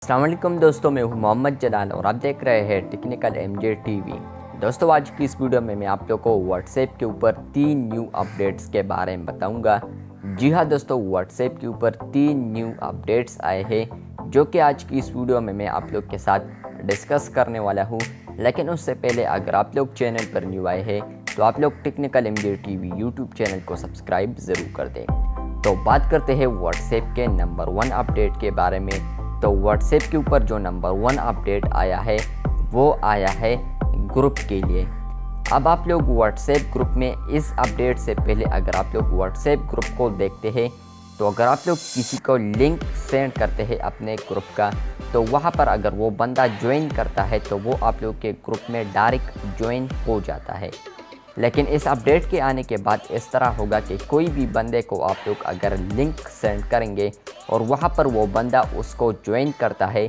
अस्सलाम वालेकुम दोस्तों, मैं हूं मोहम्मद जलाल और आप देख रहे हैं टेक्निकल एमजे टीवी। दोस्तों, आज की इस वीडियो में मैं आप लोगों को व्हाट्सएप के ऊपर 3 न्यू अपडेट्स के बारे में बताऊंगा। जी हां दोस्तों, व्हाट्सएप के ऊपर 3 न्यू अपडेट्स आए हैं जो कि आज की इस वीडियो में मैं आप लोग के साथ डिस्कस करने वाला हूँ। लेकिन उससे पहले अगर आप लोग चैनल पर न्यू आए हैं तो आप लोग technical MJ TV YouTube channel को सब्सक्राइब ज़रूर कर दें। तो बात करते हैं व्हाट्सएप के नंबर 1 अपडेट के बारे में। तो व्हाट्सएप के ऊपर जो नंबर 1 अपडेट आया है वो आया है ग्रुप के लिए। अब आप लोग व्हाट्सएप ग्रुप में इस अपडेट से पहले अगर आप लोग व्हाट्सएप ग्रुप को देखते हैं तो अगर आप लोग किसी को लिंक सेंड करते हैं अपने ग्रुप का, तो वहाँ पर अगर वो बंदा ज्वाइन करता है तो वो आप लोग के ग्रुप में डायरेक्ट ज्वाइन हो जाता है। लेकिन इस अपडेट के आने के बाद इस तरह होगा कि कोई भी बंदे को आप लोग अगर लिंक सेंड करेंगे और वहाँ पर वो बंदा उसको ज्वाइन करता है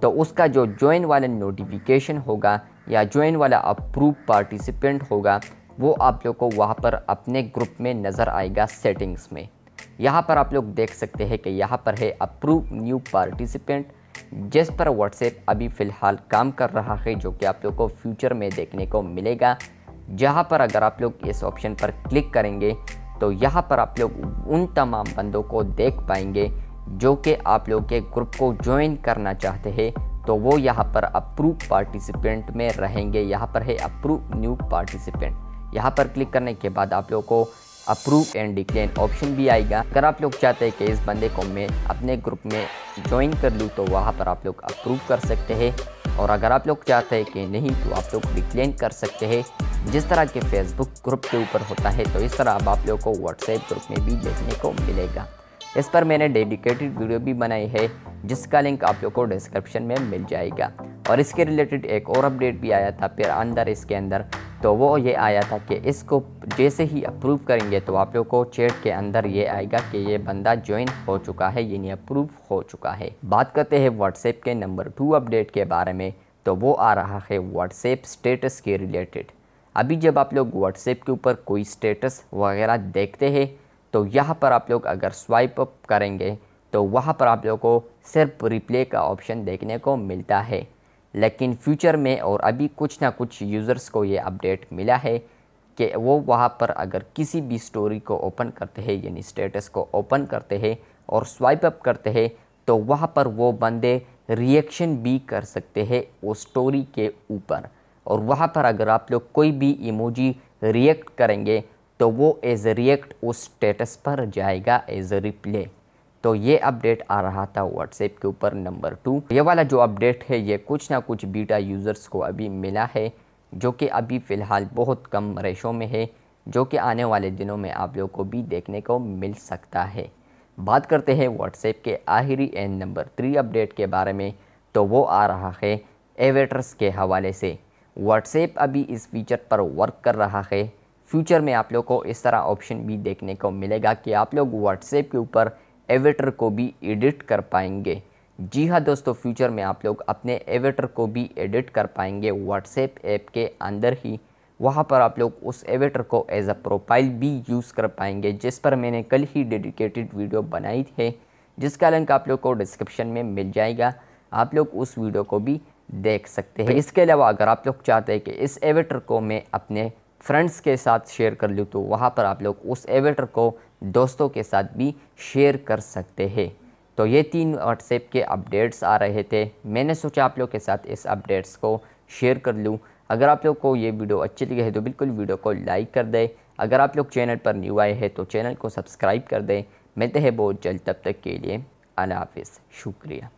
तो उसका जो ज्वाइन वाला नोटिफिकेशन होगा या ज्वाइन वाला अप्रूव पार्टिसिपेंट होगा वो आप लोग को वहाँ पर अपने ग्रुप में नज़र आएगा सेटिंग्स में। यहाँ पर आप लोग देख सकते हैं कि यहाँ पर है अप्रूव न्यू पार्टिसिपेंट, जिस पर व्हाट्सएप अभी फ़िलहाल काम कर रहा है, जो कि आप लोग को फ्यूचर में देखने को मिलेगा। जहाँ पर अगर आप लोग इस ऑप्शन पर क्लिक करेंगे तो यहाँ पर आप लोग उन तमाम बंदों को देख पाएंगे जो कि आप लोग के ग्रुप को ज्वाइन करना चाहते हैं, तो वो यहाँ पर अप्रूव पार्टिसिपेंट में रहेंगे। यहाँ पर है अप्रूव न्यू पार्टिसिपेंट। यहाँ पर क्लिक करने के बाद आप लोग को अप्रूव एंड डिक्लाइन ऑप्शन भी आएगा। अगर आप लोग चाहते हैं कि इस बंदे को मैं अपने ग्रुप में ज्वाइन कर लूँ तो वहाँ पर आप लोग अप्रूव कर सकते हैं, और अगर आप लोग चाहते हैं कि नहीं तो आप लोग डिक्लाइन कर सकते हैं। जिस तरह के फेसबुक ग्रुप के ऊपर होता है तो इस तरह अब आप लोगों को व्हाट्सएप ग्रुप में भी देखने को मिलेगा। इस पर मैंने डेडिकेटेड वीडियो भी बनाई है जिसका लिंक आप लोग को डिस्क्रिप्शन में मिल जाएगा। और इसके रिलेटेड एक और अपडेट भी आया था फिर अंदर इसके अंदर, तो वो ये आया था कि इसको जैसे ही अप्रूव करेंगे तो आप लोग को चैट के अंदर ये आएगा कि ये बंदा ज्वाइन हो चुका है, यानी अप्रूव हो चुका है। बात करते हैं व्हाट्सएप के नंबर 2 अपडेट के बारे में, तो वो आ रहा है व्हाट्सएप स्टेटस के रिलेटेड। अभी जब आप लोग व्हाट्सएप के ऊपर कोई स्टेटस वगैरह देखते हैं तो यहाँ पर आप लोग अगर स्वाइप अप करेंगे तो वहाँ पर आप लोगों को सिर्फ रिप्ले का ऑप्शन देखने को मिलता है। लेकिन फ्यूचर में और अभी कुछ ना कुछ यूज़र्स को ये अपडेट मिला है कि वो वहाँ पर अगर किसी भी स्टोरी को ओपन करते हैं, यानी स्टेटस को ओपन करते हैं और स्वाइप अप करते हैं, तो वहाँ पर वो बंदे रिएक्शन भी कर सकते हैं उस स्टोरी के ऊपर। और वहाँ पर अगर आप लोग कोई भी इमोजी रिएक्ट करेंगे तो वो एज रिएक्ट उस स्टेटस पर जाएगा एज रिप्ले। तो ये अपडेट आ रहा था व्हाट्सएप के ऊपर नंबर 2। ये वाला जो अपडेट है ये कुछ ना कुछ बीटा यूज़र्स को अभी मिला है, जो कि अभी फ़िलहाल बहुत कम रेशो में है, जो कि आने वाले दिनों में आप लोगों को भी देखने को मिल सकता है। बात करते हैं व्हाट्सएप के आखिरी एंड नंबर 3 अपडेट के बारे में, तो वो आ रहा है एवेटर्स के हवाले से। व्हाट्सएप अभी इस फीचर पर वर्क कर रहा है। फ्यूचर में आप लोग को इस तरह ऑप्शन भी देखने को मिलेगा कि आप लोग व्हाट्सएप के ऊपर एवेटर को भी एडिट कर पाएंगे। जी हाँ दोस्तों, फ्यूचर में आप लोग अपने एवेटर को भी एडिट कर पाएंगे व्हाट्सएप ऐप के अंदर ही। वहाँ पर आप लोग उस एवेटर को एज अ प्रोफाइल भी यूज़ कर पाएंगे, जिस पर मैंने कल ही डेडिकेटेड वीडियो बनाई है, जिसका लिंक आप लोग को डिस्क्रिप्शन में मिल जाएगा। आप लोग उस वीडियो को भी देख सकते हैं। इसके अलावा अगर आप लोग चाहते हैं कि इस एवेटर को मैं अपने फ्रेंड्स के साथ शेयर कर लूँ तो वहाँ पर आप लोग उस एवेटर को दोस्तों के साथ भी शेयर कर सकते हैं। तो ये 3 व्हाट्सएप के अपडेट्स आ रहे थे, मैंने सोचा आप लोग के साथ इस अपडेट्स को शेयर कर लूँ। अगर आप लोग को ये वीडियो अच्छी लगी है तो बिल्कुल वीडियो को लाइक कर दें। अगर आप लोग चैनल पर न्यू आए हैं तो चैनल को सब्सक्राइब कर दें। मिलते हैं बहुत जल्द, तब तक के लिए अल्लाह हाफिज़, शुक्रिया।